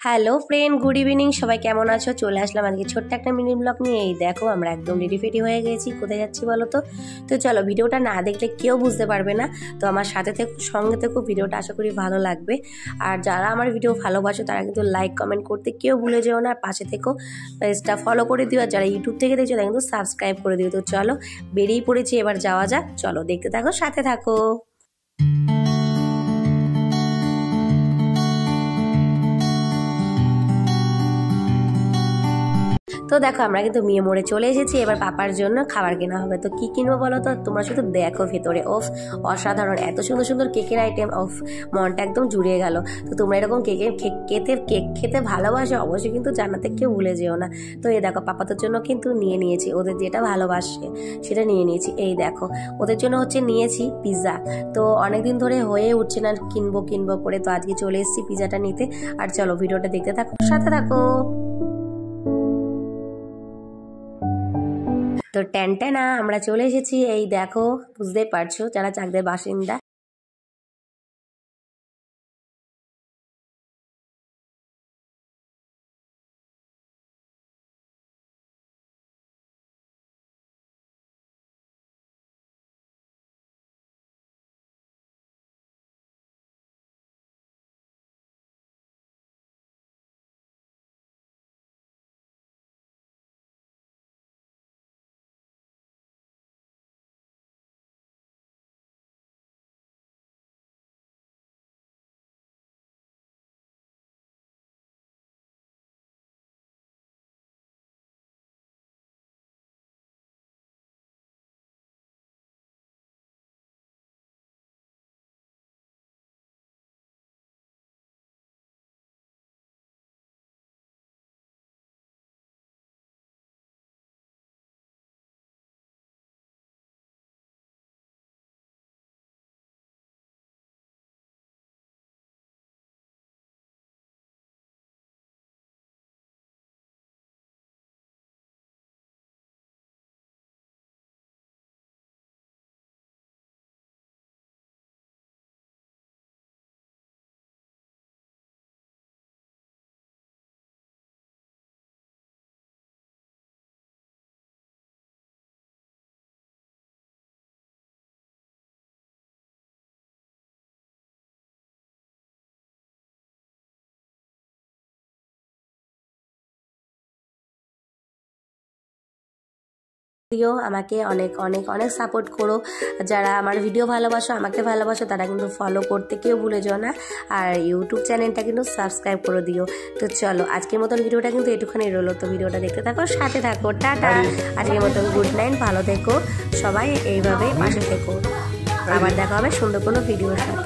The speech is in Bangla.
Hello friend, good evening. সবাই কেমন আছো? চলে আসলাম আজকে ছোট্ট একটা মিনি ব্লগ নিয়ে। এই দেখো আমরা একদম রেডি ফেডি হয়ে গেছি। কোথায় যাচ্ছি বলো তো? তো চলো, ভিডিওটা না দেখলে কেউ বুঝতে পারবে না। তো আমার সাথে থেকো, সঙ্গে থেকো, ভিডিওটা আশা করি ভালো লাগবে। আর যারা আমার ভিডিও ভালোবাসো তারা কিন্তু লাইক কমেন্ট করতে কেউ ভুলে যেও না। পাশে থেকো, পেজটা ফলো করে দিও। আর যারা ইউটিউব থেকে দেখছো তারা কিন্তু সাবস্ক্রাইব করে দিও। তো চলো, বেরিয়ে পড়েছি, এবার যাওয়া যাক। চলো, দেখতে থাকো, সাথে থাকো। তো দেখো আমরা কিন্তু মিয়ে মোড়ে চলে এসেছি। এবার পাপার জন্য খাবার কেনা হবে। তো কি কিনবো বলো তো? তোমরা শুধু দেখো ভেতরে। ওফ, অসাধারণ, এত সুন্দর সুন্দর কেকের আইটেম। ওফ, মনটা একদম জুড়িয়ে গেল। তো তোমরা এরকম কেক খেতে ভালোবাসো অবশ্যই কিন্তু জানাতে কেউ ভুলে যেও না। তো এই দেখো পাপাদের জন্য কিন্তু নিয়ে নিয়েছি, ওদের যেটা ভালোবাসে সেটা নিয়ে নিয়েছি। এই দেখো ওদের জন্য হচ্ছে নিয়েছি পিৎজা। তো অনেকদিন ধরে হয়ে উঠছে না কিনবো কিনবো করে, তো আজকে চলে এসেছি পিৎজাটা নিতে। আর চলো, ভিডিওটা দেখতে থাকো, সাথে থাকো। তো টেনটেনা আমরা চলে এসেছি। এই দেখো, বুঝতেই পারছো যারা চাকদের বাসিন্দা। দিও আমাকে, অনেক অনেক অনেক সাপোর্ট করো। যারা আমার ভিডিও ভালোবাসো, আমাকে ভালোবাসো, তারা কিন্তু ফলো করতে কেউ ভুলে যাও না। আর ইউটিউব চ্যানেলটা কিন্তু সাবস্ক্রাইব করে দিও। তো চলো, আজকের মতন ভিডিওটা কিন্তু এটুখানি রইলো। তো ভিডিওটা দেখতে থাকো, সাথে থাকো। টাটা, আজকের মতন গুড নাইট, ভালো থেকো সবাই, এইভাবেই পাশে থেকো। আবার দেখা হবে সুন্দর কোনো ভিডিওর সাথে।